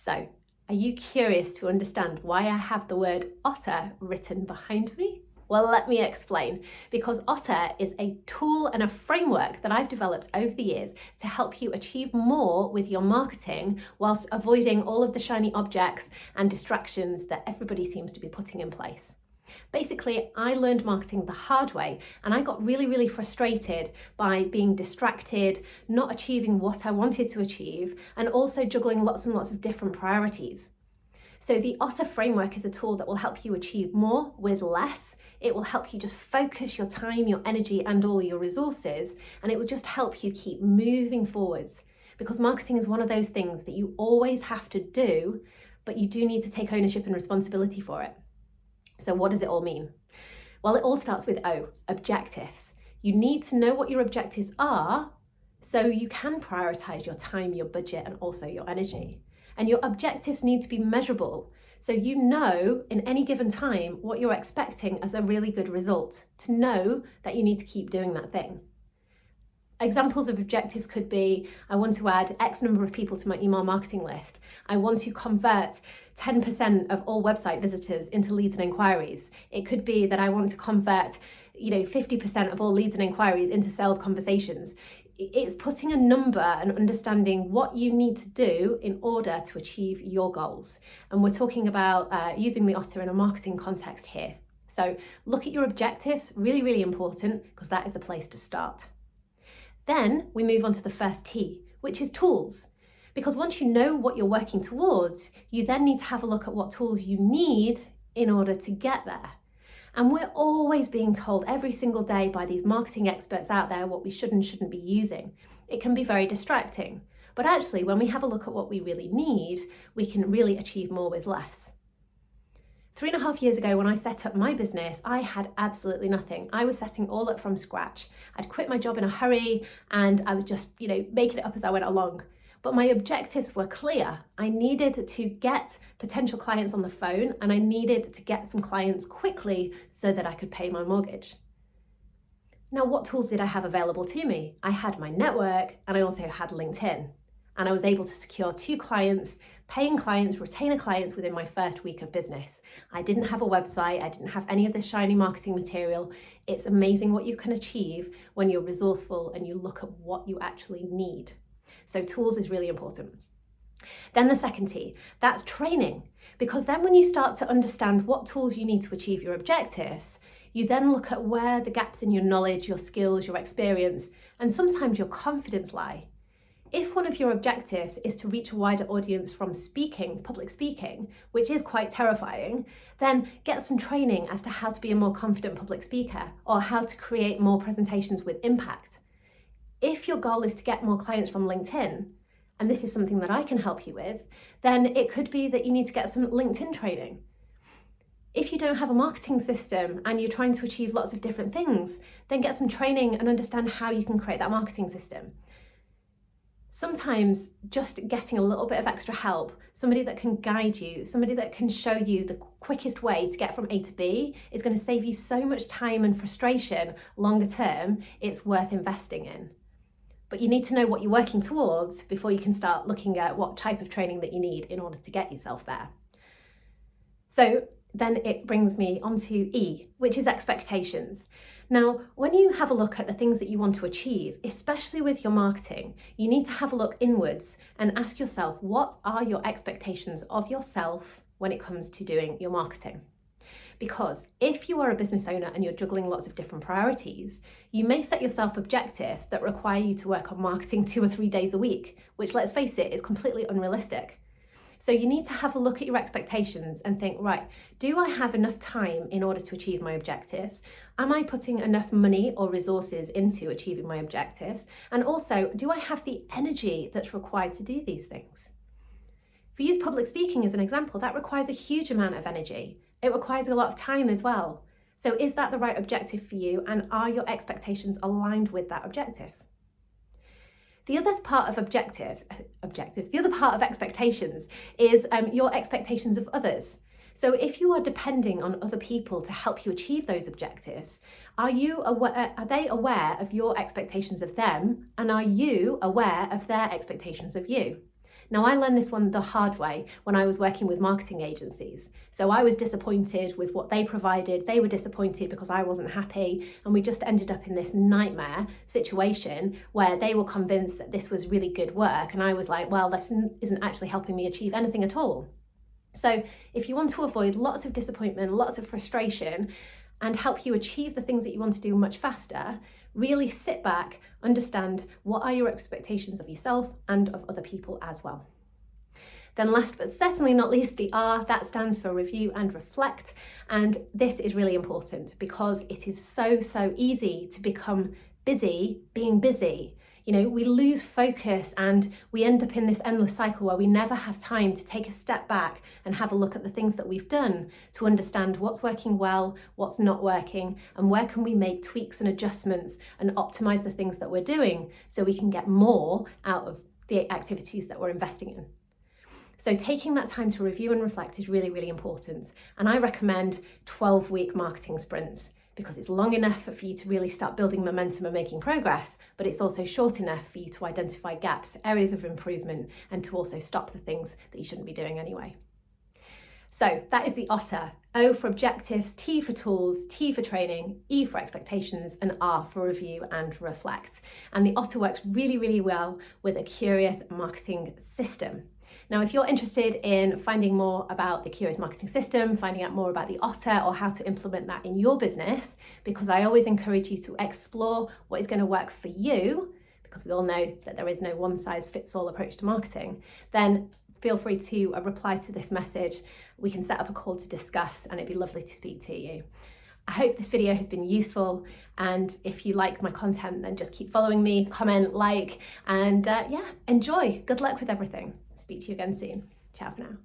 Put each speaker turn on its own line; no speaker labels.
So, are you curious to understand why I have the word OTTER written behind me? Well, let me explain, because OTTER is a tool and a framework that I've developed over the years to help you achieve more with your marketing whilst avoiding all of the shiny objects and distractions that everybody seems to be putting in place. Basically, I learned marketing the hard way, and I got really frustrated by being distracted, not achieving what I wanted to achieve, and also juggling lots and lots of different priorities. So the OTTER framework is a tool that will help you achieve more with less. It will help you just focus your time, your energy, and all your resources, and it will just help you keep moving forwards. Because marketing is one of those things that you always have to do, but you do need to take ownership and responsibility for it. So what does it all mean? Well, it all starts with O, objectives. You need to know what your objectives are so you can prioritize your time, your budget, and also your energy. And your objectives need to be measurable, so you know in any given time what you're expecting as a really good result, to know that you need to keep doing that thing. Examples of objectives could be, I want to add X number of people to my email marketing list. I want to convert 10% of all website visitors into leads and inquiries. It could be that I want to convert 50% of all leads and inquiries into sales conversations. It's putting a number and understanding what you need to do in order to achieve your goals. And we're talking about using the OTTER in a marketing context here. So look at your objectives, really important, because that is the place to start. Then we move on to the first T, which is tools. Because once you know what you're working towards, you then need to have a look at what tools you need in order to get there. And we're always being told every single day by these marketing experts out there what we should and shouldn't be using. It can be very distracting. But actually, when we have a look at what we really need, we can really achieve more with less. 3.5 years ago, when I set up my business, I had absolutely nothing. I was setting all up from scratch. I'd quit my job in a hurry and I was just, making it up as I went along. But my objectives were clear. I needed to get potential clients on the phone, and I needed to get some clients quickly so that I could pay my mortgage. Now, what tools did I have available to me? I had my network, and I also had LinkedIn. And I was able to secure 2 clients, paying clients, retainer clients within my first week of business. I didn't have a website, I didn't have any of this shiny marketing material. It's amazing what you can achieve when you're resourceful and you look at what you actually need. So tools is really important. Then the second T, that's training. Because then when you start to understand what tools you need to achieve your objectives, you then look at where the gaps in your knowledge, your skills, your experience, and sometimes your confidence lie. If one of your objectives is to reach a wider audience from speaking, public speaking, which is quite terrifying, then get some training as to how to be a more confident public speaker or how to create more presentations with impact. If your goal is to get more clients from LinkedIn, and this is something that I can help you with, then it could be that you need to get some LinkedIn training. If you don't have a marketing system and you're trying to achieve lots of different things, then get some training and understand how you can create that marketing system. Sometimes just getting a little bit of extra help, somebody that can guide you, somebody that can show you the quickest way to get from A to B is going to save you so much time and frustration longer term. It's worth investing in. But you need to know what you're working towards before you can start looking at what type of training that you need in order to get yourself there. So then it brings me onto E, which is expectations. Now, when you have a look at the things that you want to achieve, especially with your marketing, you need to have a look inwards and ask yourself, what are your expectations of yourself when it comes to doing your marketing? Because if you are a business owner and you're juggling lots of different priorities, you may set yourself objectives that require you to work on marketing 2 or 3 days a week, which, let's face it, is completely unrealistic. So you need to have a look at your expectations and think, right, do I have enough time in order to achieve my objectives? Am I putting enough money or resources into achieving my objectives? And also, do I have the energy that's required to do these things? If we use public speaking as an example, that requires a huge amount of energy. It requires a lot of time as well. So is that the right objective for you? And are your expectations aligned with that objective? The other part of the other part of expectations is your expectations of others. So if you are depending on other people to help you achieve those objectives, are they aware of your expectations of them? And are you aware of their expectations of you? Now, I learned this one the hard way when I was working with marketing agencies. So I was disappointed with what they provided. They were disappointed because I wasn't happy. And we just ended up in this nightmare situation where they were convinced that this was really good work. And I was like, well, this isn't actually helping me achieve anything at all. So if you want to avoid lots of disappointment, lots of frustration, and help you achieve the things that you want to do much faster, really sit back, understand what are your expectations of yourself and of other people as well. Then last but certainly not least, the R, that stands for review and reflect. And this is really important because it is so easy to become busy being busy. You know, we lose focus and we end up in this endless cycle where we never have time to take a step back and have a look at the things that we've done to understand what's working well, what's not working, and where can we make tweaks and adjustments and optimize the things that we're doing so we can get more out of the activities that we're investing in. So taking that time to review and reflect is really important. And I recommend 12-week marketing sprints, because it's long enough for you to really start building momentum and making progress, but it's also short enough for you to identify gaps, areas of improvement, and to also stop the things that you shouldn't be doing anyway. So that is the OTTER. O for objectives, T for tools, T for training, E for expectations, and R for review and reflect. And the OTTER works really well with a curious marketing system. Now, if you're interested in finding more about the Curious Marketing System, finding out more about the OTTER or how to implement that in your business, because I always encourage you to explore what is going to work for you, because we all know that there is no one-size-fits-all approach to marketing, then feel free to reply to this message. We can set up a call to discuss, and it'd be lovely to speak to you. I hope this video has been useful, and if you like my content, then just keep following me, comment, like, and yeah, enjoy. Good luck with everything. Speak to you again soon. Ciao for now.